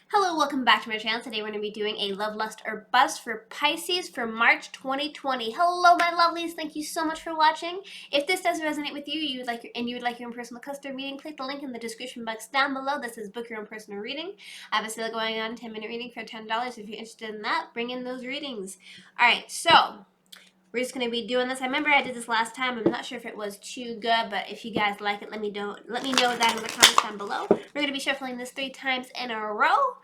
Hello, welcome back to my channel. Today we're going to be doing a love, lust, or bust for Pisces for March 2020. Hello, my lovelies. Thank you so much for watching. If this does resonate with you, you would like your own personal custom reading, click the link in the description box down below that says book your own personal reading. I have a sale going on, 10-minute reading for $10. If you're interested in that, bring in those readings. All right, so we're just going to be doing this. I remember I did this last time. I'm not sure if it was too good, but if you guys like it, let me know that in the comments down below. We're going to be shuffling this 3 times in a row.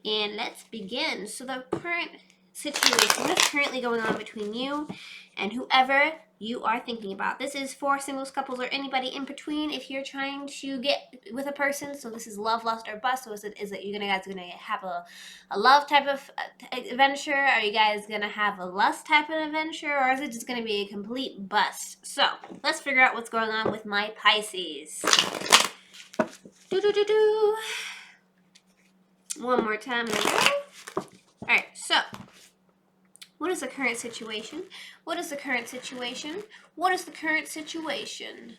And let's begin. So the current situation, what's currently going on between you and whoever you are thinking about. This is for singles, couples, or anybody in between if you're trying to get with a person. So this is love, lust, or bust. So is it you guys gonna have a love type of adventure? Are you guys gonna have a lust type of adventure? Or is it just gonna be a complete bust? So let's figure out what's going on with my Pisces. Do-do-do-do. One more time. Alright, so what is the current situation? What is the current situation? What is the current situation?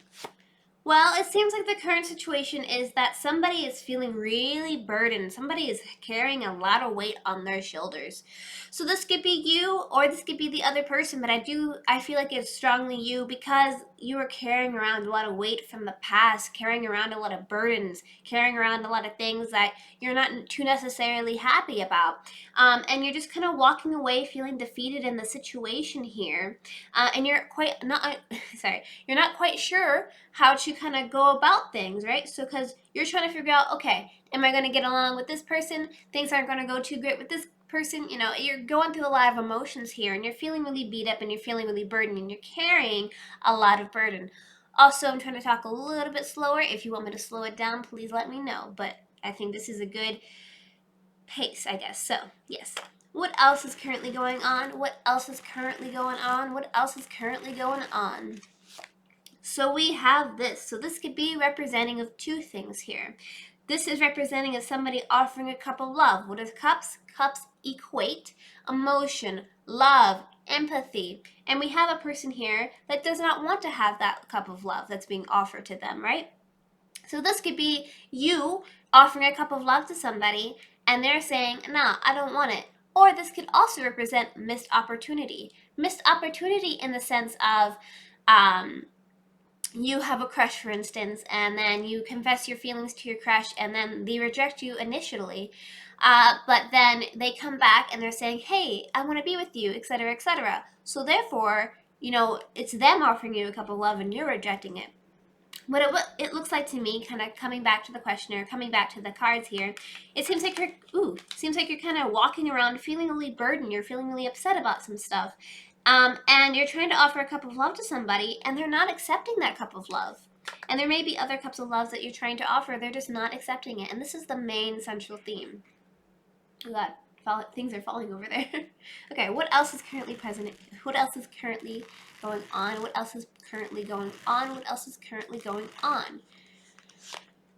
Well, it seems like the current situation is that somebody is feeling really burdened. Somebody is carrying a lot of weight on their shoulders. So this could be you or this could be the other person, but I feel like it's strongly you because you are carrying around a lot of weight from the past, carrying around a lot of burdens, carrying around a lot of things that you're not too necessarily happy about. And you're just kind of walking away feeling defeated in the situation here. And you're you're not quite sure how to kind of go about things, right? So because you're trying to figure out, okay, am I going to get along with this person? Things aren't going to go too great with this person. You know, you're going through a lot of emotions here and you're feeling really beat up and you're feeling really burdened and you're carrying a lot of burden. Also, I'm trying to talk a little bit slower. If you want me to slow it down, please let me know. But I think this is a good pace, I guess. So, yes. What else is currently going on? What else is currently going on? What else is currently going on? So we have this. So this could be representing of two things here. This is representing of somebody offering a cup of love. What is cups? Cups equate emotion, love, empathy. And we have a person here that does not want to have that cup of love that's being offered to them, right? So this could be you offering a cup of love to somebody and they're saying, nah, I don't want it. Or this could also represent missed opportunity. Missed opportunity in the sense of you have a crush, for instance, and then you confess your feelings to your crush and then they reject you initially. But then they come back and they're saying, hey, I want to be with you, etc., etc. So therefore, it's them offering you a cup of love and you're rejecting it. What it looks like to me, kind of coming back to the questioner, coming back to the cards here, it seems like you're kind of walking around feeling really burdened. You're feeling really upset about some stuff. And you're trying to offer a cup of love to somebody, and they're not accepting that cup of love. And there may be other cups of love that you're trying to offer, they're just not accepting it. And this is the main central theme. Oh God, things are falling over there. Okay, what else is currently present? What else is currently going on? What else is currently going on? What else is currently going on?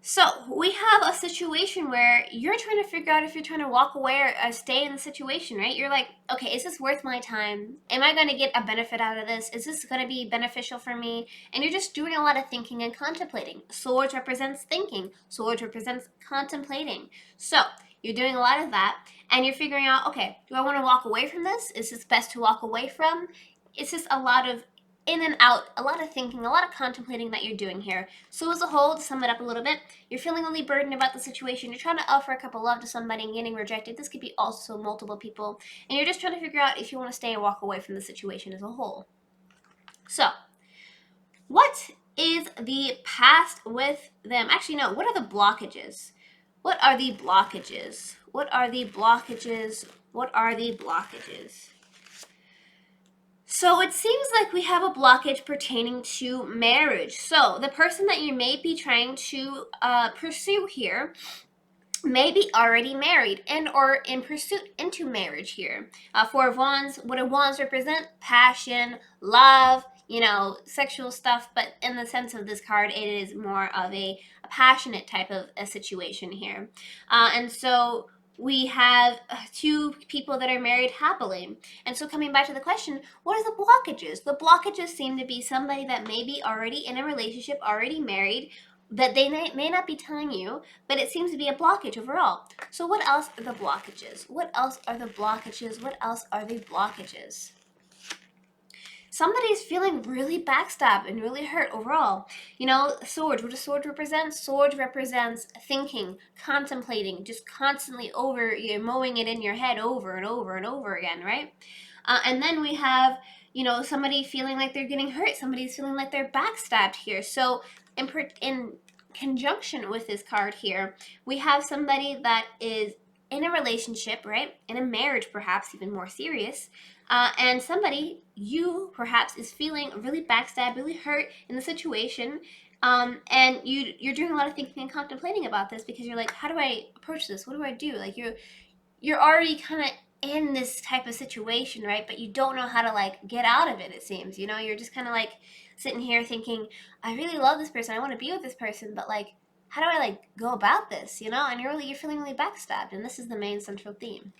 So we have a situation where you're trying to figure out if you're trying to walk away or stay in the situation, right? You're like, okay, is this worth my time? Am I going to get a benefit out of this? Is this going to be beneficial for me? And you're just doing a lot of thinking and contemplating. Swords represents thinking. Swords represents contemplating. So you're doing a lot of that and you're figuring out, okay, do I want to walk away from this? Is this best to walk away from? It's just a lot of in and out, a lot of thinking, a lot of contemplating that you're doing here. So as a whole, to sum it up a little bit, you're feeling really burdened about the situation. You're trying to offer a cup of love to somebody and getting rejected. This could be also multiple people. And you're just trying to figure out if you want to stay or walk away from the situation as a whole. So, what is the past with them? Actually, no, what are the blockages? What are the blockages? What are the blockages? What are the blockages? So it seems like we have a blockage pertaining to marriage. So the person that you may be trying to pursue here may be already married and or in pursuit into marriage here. Four of Wands, what do Wands represent? Passion, love, sexual stuff. But in the sense of this card, it is more of a passionate type of a situation here. And so we have two people that are married happily. And so coming back to the question, what are the blockages? The blockages seem to be somebody that may be already in a relationship, already married, that they may not be telling you, but it seems to be a blockage overall. So what else are the blockages? What else are the blockages? What else are the blockages? Somebody's feeling really backstabbed and really hurt overall. You know, swords, what does sword represent? Sword represents thinking, contemplating, just constantly mowing it in your head over and over and over again, right? And then we have, you know, somebody feeling like they're getting hurt. Somebody's feeling like they're backstabbed here. So in conjunction with this card here, we have somebody that is in a relationship, right? In a marriage, perhaps even more serious. And somebody, you perhaps, is feeling really backstabbed, really hurt in the situation. And you're doing a lot of thinking and contemplating about this because you're like, how do I approach this? What do I do? Like you're already kind of in this type of situation, right? But you don't know how to like get out of it, it seems. You know, you're just kind of like sitting here thinking, I really love this person. I want to be with this person, but like, how do I like go about this? You know, and you're feeling really backstabbed, and this is the main central theme.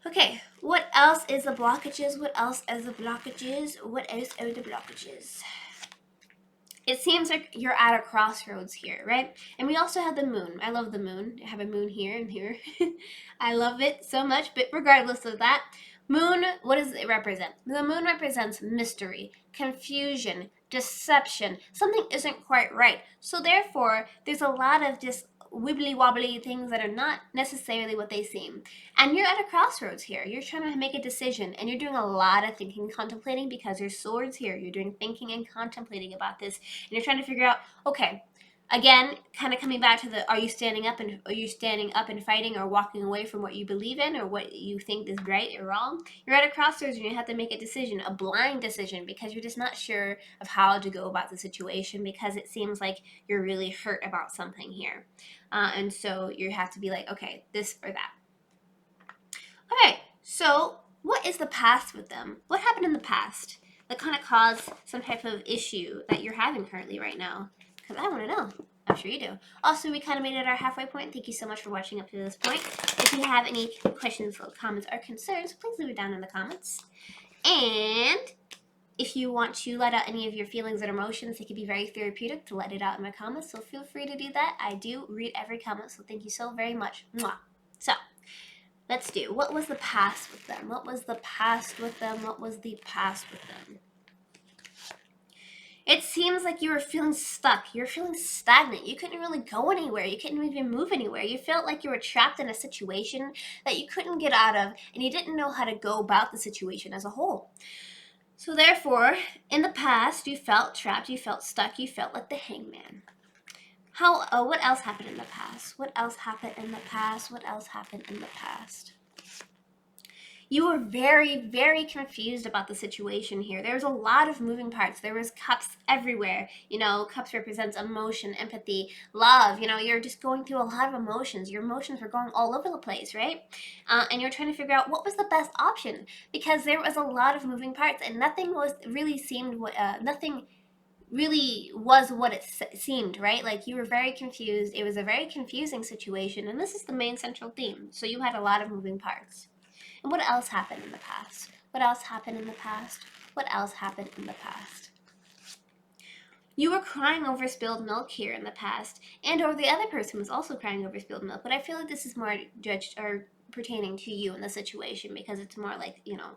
Okay, what else is the blockages? What else is the blockages? What else are the blockages? It seems like you're at a crossroads here, right? And we also have the moon. I love the moon. I have a moon here and here. I love it so much, but regardless of that, moon, what does it represent? The moon represents mystery, confusion, deception. Something isn't quite right. So therefore, there's a lot of just wibbly wobbly things that are not necessarily what they seem. And you're at a crossroads here. You're trying to make a decision, and you're doing a lot of thinking, contemplating, because there's swords here. You're doing thinking and contemplating about this, and you're trying to figure out, okay, again, kind of coming back to the, are you standing up and fighting, or walking away from what you believe in or what you think is right or wrong? You're at a crossroads and you have to make a decision, a blind decision, because you're just not sure of how to go about the situation, because it seems like you're really hurt about something here. And so you have to be like, okay, this or that. Okay, so what is the past with them? What happened in the past that kind of caused some type of issue that you're having currently right now? Because I want to know. I'm sure you do. Also, we kind of made it our halfway point. Thank you so much for watching up to this point. If you have any questions, comments, or concerns, please leave it down in the comments. And if you want to let out any of your feelings and emotions, it can be very therapeutic to let it out in my comments. So feel free to do that. I do read every comment, so thank you so very much. Mwah. So let's do, what was the past with them? What was the past with them? What was the past with them? It seems like you were feeling stuck. You were feeling stagnant. You couldn't really go anywhere. You couldn't even move anywhere. You felt like you were trapped in a situation that you couldn't get out of, and you didn't know how to go about the situation as a whole. So therefore, in the past, you felt trapped, you felt stuck, you felt like the hangman. What else happened in the past? What else happened in the past? What else happened in the past? You were very, very confused about the situation here. There was a lot of moving parts. There was cups everywhere. You know, cups represents emotion, empathy, love. You know, you're just going through a lot of emotions. Your emotions were going all over the place, right? And you're trying to figure out what was the best option, because there was a lot of moving parts, and nothing really was what it seemed, right? Like, you were very confused. It was a very confusing situation, and this is the main central theme. So you had a lot of moving parts. And what else happened in the past? What else happened in the past? What else happened in the past? You were crying over spilled milk here in the past, and or the other person was also crying over spilled milk, but I feel like this is more judged or pertaining to you in the situation, because it's more like, you know,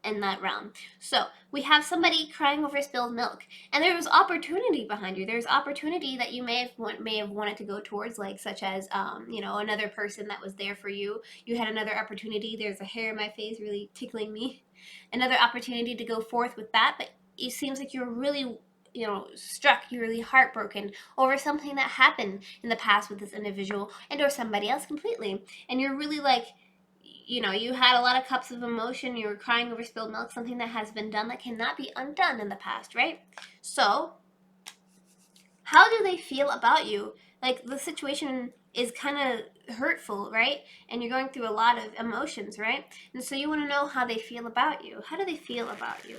in that realm. So we have somebody crying over spilled milk, and there was opportunity behind you. There's opportunity that you may have wanted to go towards, like such as you know, another person that was there for you. You had another opportunity. There's a hair in my face really tickling me. Another opportunity to go forth with that, but it seems like you're really, you know, struck, you're really heartbroken over something that happened in the past with this individual and or somebody else completely, and you're really like, you know, you had a lot of cups of emotion. You were crying over spilled milk, something that has been done that cannot be undone in the past, right? So how do they feel about you? Like, the situation is kind of hurtful, right? And you're going through a lot of emotions, right? And so you want to know how they feel about you. How do they feel about you?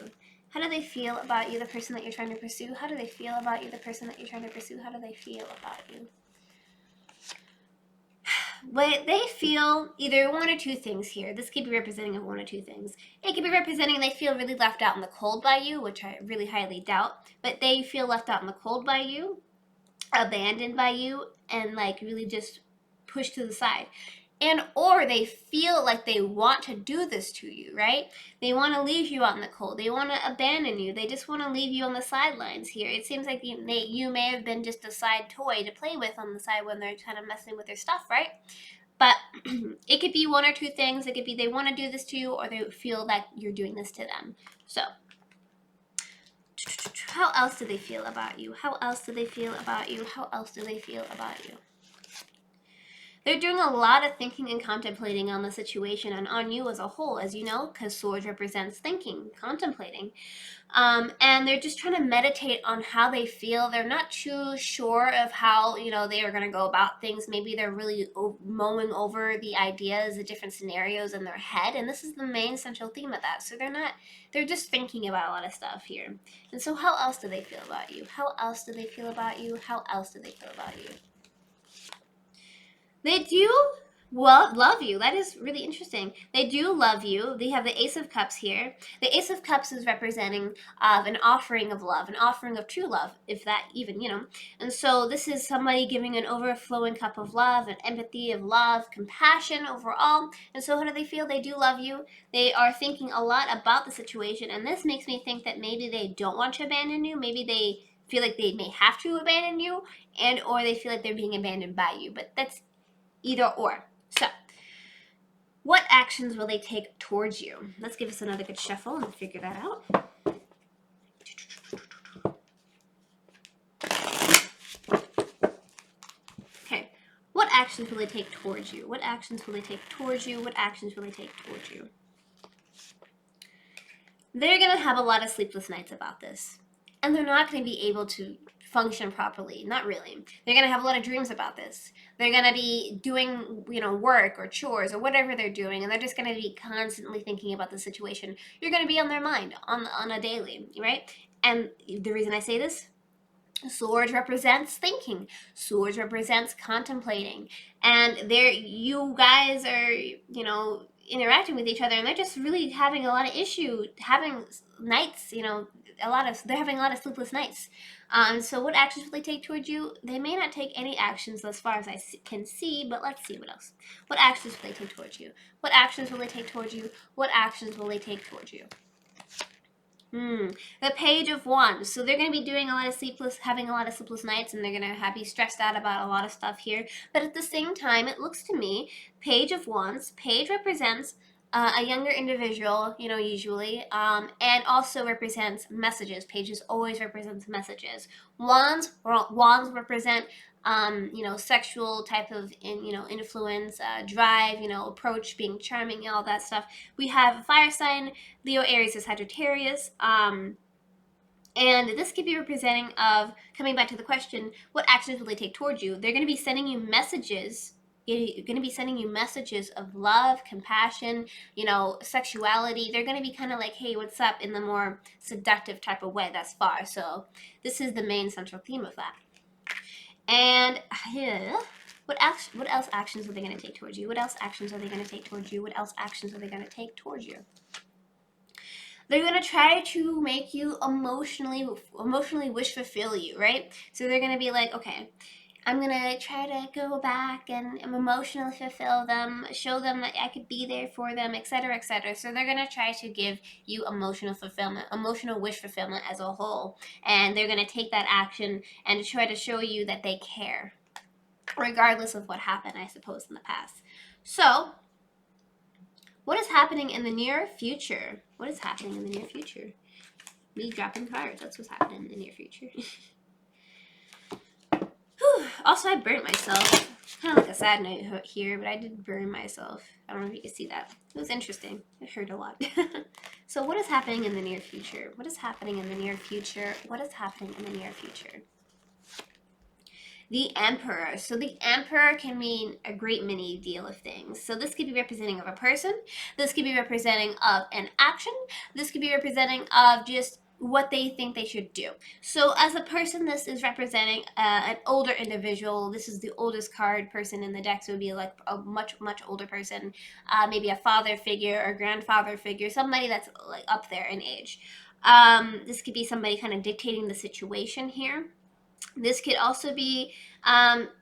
How do they feel about you, the person that you're trying to pursue? How do they feel about you, the person that you're trying to pursue? How do they feel about you? But they feel either one or two things here. This could be representing of one or two things. It could be representing they feel really left out in the cold by you, which I really highly doubt. But they feel left out in the cold by you. abandoned by you and like really just pushed to the side. And or they feel like they want to do this to you, right? They want to leave you out in the cold. They want to abandon you. They just want to leave you on the sidelines here. It seems like you may have been just a side toy to play with on the side when they're kind of messing with their stuff, right? But it could be one or two things. It could be they want to do this to you, or they feel that you're doing this to them. So how else do they feel about you? How else do they feel about you? How else do they feel about you? They're doing a lot of thinking and contemplating on the situation and on you as a whole, as you know, because swords represents thinking, contemplating. And they're just trying to meditate on how they feel. They're not too sure of how, you know, they are going to go about things. Maybe they're really mulling over the ideas, the different scenarios in their head. And this is the main central theme of that. So they're just thinking about a lot of stuff here. And so how else do they feel about you? How else do they feel about you? How else do they feel about you? They do love you. That is really interesting. They do love you. They have the Ace of Cups here. The Ace of Cups is representing of an offering of love, an offering of true love, if that even, you know. And so this is somebody giving an overflowing cup of love, and empathy, of love, compassion overall. And so how do they feel? They do love you. They are thinking a lot about the situation, and this makes me think that maybe they don't want to abandon you. Maybe they feel like they may have to abandon you, and or they feel like they're being abandoned by you. But that's either or. So, what actions will they take towards you? Let's give us another good shuffle and figure that out. Okay. What actions will they take towards you? What actions will they take towards you? What actions will they take towards you? They're going to have a lot of sleepless nights about this. And they're not going to be able to function properly. Not really. They're going to have a lot of dreams about this. They're going to be doing, you know, work or chores or whatever they're doing, and they're just going to be constantly thinking about the situation. You're going to be on their mind on a daily, right? And the reason I say this, Swords represents thinking. Swords represents contemplating. And there you guys are, you know, interacting with each other, and they're just really having a lot of issue having nights, you know, they're having a lot of sleepless nights. So what actions will they take towards you? They may not take any actions as far as I can see, but let's see what else. What actions will they take towards you? What actions will they take towards you? What actions will they take towards you? The Page of Wands. So they're going to be doing having a lot of sleepless nights, and they're going to be stressed out about a lot of stuff here. But at the same time, it looks to me, Page of Wands, Page represents a younger individual, you know, usually, and also represents messages. Pages always represents messages. Wands represent you know, sexual type of influence, drive, you know, approach, being charming, all that stuff. We have fire sign, Leo, Aries, is Sagittarius. And this could be representing of, coming back to the question, what actions will they take towards you? They're going to be sending you messages. You're going to be sending you messages of love, compassion, you know, sexuality. They're going to be kind of like, hey, what's up, in the more seductive type of way thus far. So this is the main central theme of that. And what else actions are they going to take towards you? What else actions are they going to take towards you? What else actions are they going to take towards you? They're going to try to make you emotionally wish fulfill you, right? So they're going to be like, okay, I'm going to try to go back and emotionally fulfill them, show them that I could be there for them, etc., etc. So they're going to try to give you emotional fulfillment, emotional wish fulfillment as a whole. And they're going to take that action and try to show you that they care, regardless of what happened, I suppose, in the past. So, what is happening in the near future? What is happening in the near future? Me dropping cards. That's what's happening in the near future. Also, I burnt myself. Kind of like a sad note here, but I did burn myself. I don't know if you can see that. It was interesting. It hurt a lot. So what is happening in the near future? What is happening in the near future? What is happening in the near future? The Emperor. So the Emperor can mean a great many deal of things. So this could be representing of a person. This could be representing of an action. This could be representing of just what they think they should do. So as a person, this is representing an older individual. This is the oldest card person in the deck, so it would be like a much older person, maybe a father figure or grandfather figure, somebody that's like up there in age. This could be somebody kind of dictating the situation here. This could also be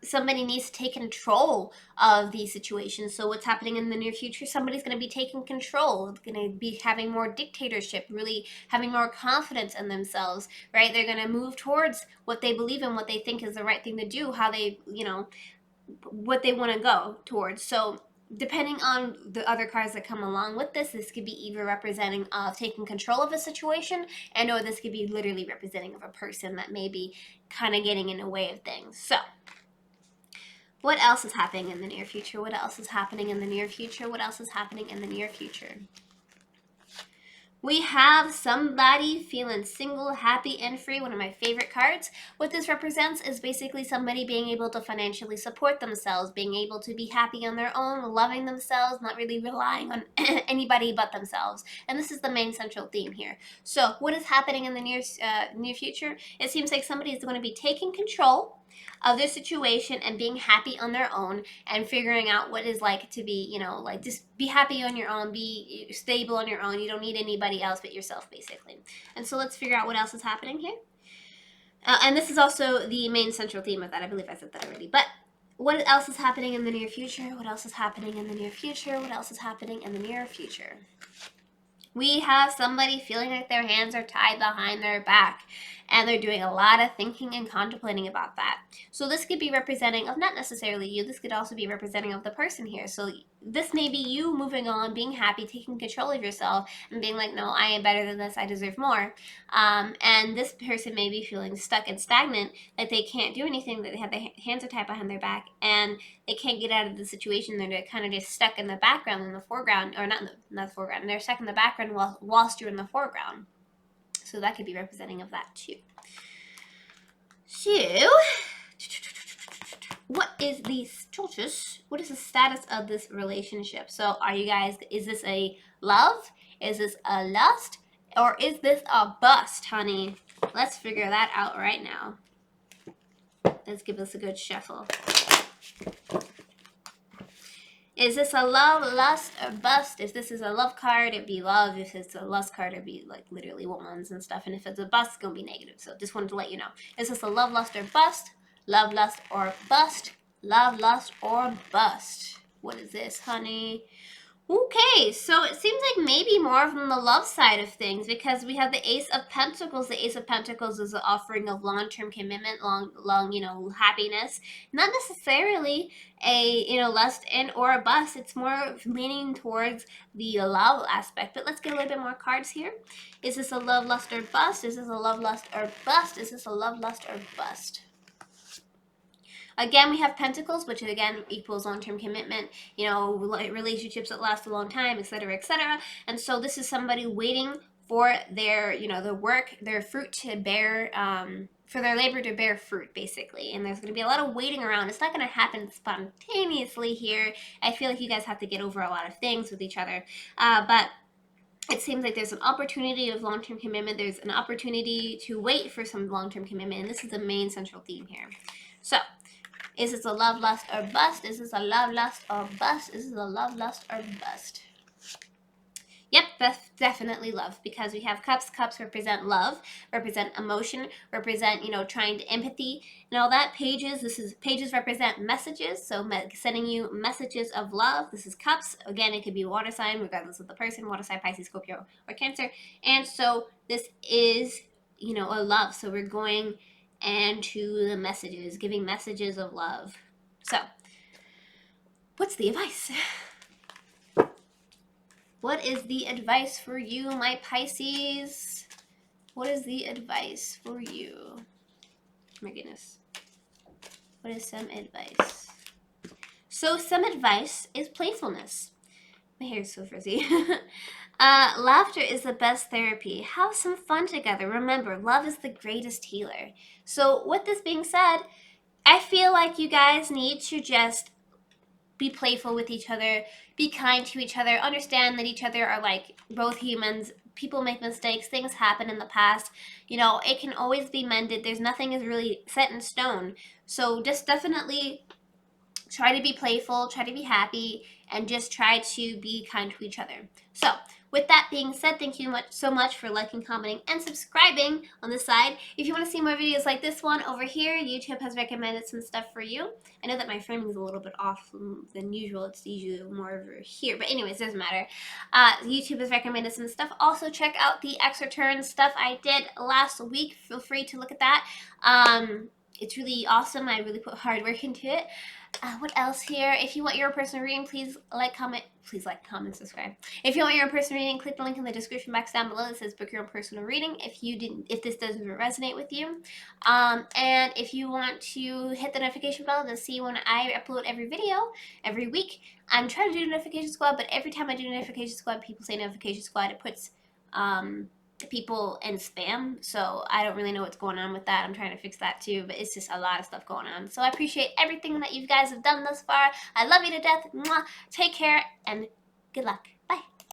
somebody needs to take control of these situations. So what's happening in the near future? Somebody's going to be taking control, going to be having more dictatorship, really having more confidence in themselves, right? They're going to move towards what they believe in, what they think is the right thing to do, how they, what they want to go towards. So depending on the other cards that come along with this, this could be either representing of taking control of a situation, and or this could be literally representing of a person that may be kind of getting in the way of things. So what else is happening in the near future? What else is happening in the near future? What else is happening in the near future? We have somebody feeling single, happy, and free, one of my favorite cards. What this represents is basically somebody being able to financially support themselves, being able to be happy on their own, loving themselves, not really relying on anybody but themselves. And this is the main central theme here. So what is happening in the near future? It seems like somebody is going to be taking control of their situation and being happy on their own and figuring out what it's like to be, like just be happy on your own, be stable on your own. You don't need anybody else but yourself, basically. And so let's figure out what else is happening here. And this is also the main central theme of that. I believe I said that already. But what else is happening in the near future? What else is happening in the near future? What else is happening in the near future? We have somebody feeling like their hands are tied behind their back, and they're doing a lot of thinking and contemplating about that. So this could be representing of not necessarily you, this could also be representing of the person here. So this may be you moving on, being happy, taking control of yourself, and being like, no, I am better than this, I deserve more. And this person may be feeling stuck and stagnant, that they can't do anything, that they have their hands are tied behind their back, and they can't get out of the situation. They're kind of just stuck in the background, in the foreground, or not the foreground, they're stuck in the background whilst you're in the foreground. So that could be representing of that too. So, what is the status? What is the status of this relationship? So are you guys, is this a love? Is this a lust? Or is this a bust, honey? Let's figure that out right now. Let's give this a good shuffle. Is this a love, lust, or bust? If this is a love card, it'd be love. If it's a lust card, it'd be like literally woman's and stuff. And if it's a bust, it's gonna be negative. So just wanted to let you know. Is this a love, lust, or bust? Love, lust, or bust? Love, lust, or bust? What is this, honey? Okay, so it seems like maybe more from the love side of things, because we have the Ace of Pentacles. The Ace of Pentacles is the offering of long-term commitment, long, happiness. Not necessarily a, lust and or a bust. It's more leaning towards the love aspect. But let's get a little bit more cards here. Is this a love, lust, or bust? Is this a love, lust, or bust? Is this a love, lust, or bust? Again, we have Pentacles, which again equals long-term commitment, relationships that last a long time, etc., etc. And so this is somebody waiting for their, their work, their fruit to bear, for their labor to bear fruit, basically. And there's going to be a lot of waiting around. It's not going to happen spontaneously here. I feel like you guys have to get over a lot of things with each other. But it seems like there's an opportunity of long-term commitment. There's an opportunity to wait for some long-term commitment. And this is the main central theme here. So, is this a love, lust, or bust? Is this a love, lust, or bust? Is this a love, lust, or bust? Yep, that's definitely love, because we have cups. Cups represent love, represent emotion, represent, trying to empathy and all that. Pages represent messages, so sending you messages of love. This is cups. Again, it could be water sign, regardless of the person, water sign, Pisces, Scorpio, or Cancer. And so this is, a love. So we're going and to the messages, giving messages of love. So, what's the advice? What is the advice for you, my Pisces? What is the advice for you? My goodness. What is some advice? So, some advice is playfulness. My hair is so frizzy. Laughter is the best therapy. Have some fun together. Remember, love is the greatest healer. So with this being said, I feel like you guys need to just be playful with each other, be kind to each other, understand that each other are like both humans. People make mistakes, things happen in the past. It can always be mended. There's nothing is really set in stone. So just definitely try to be playful, try to be happy, and just try to be kind to each other. So With that being said, thank you so much for liking, commenting, and subscribing on the side. If you want to see more videos like this one over here, YouTube has recommended some stuff for you. I know that my framing is a little bit off than usual. It's usually more over here. But anyways, doesn't matter. YouTube has recommended some stuff. Also, check out the X Return stuff I did last week. Feel free to look at that. It's really awesome. I really put hard work into it. What else here? If you want your personal reading, please like, comment, subscribe. If you want your own personal reading, click the link in the description box down below that says book your own personal reading. If this doesn't resonate with you, and if you want to hit the notification bell to see when I upload every video every week. I'm trying to do notification squad, but every time I do notification squad, people say notification squad. It puts people in spam, so I don't really know what's going on with that. I'm trying to fix that too, but it's just a lot of stuff going on. So I appreciate everything that you guys have done thus far. I love you to death. Mwah. Take care and good luck.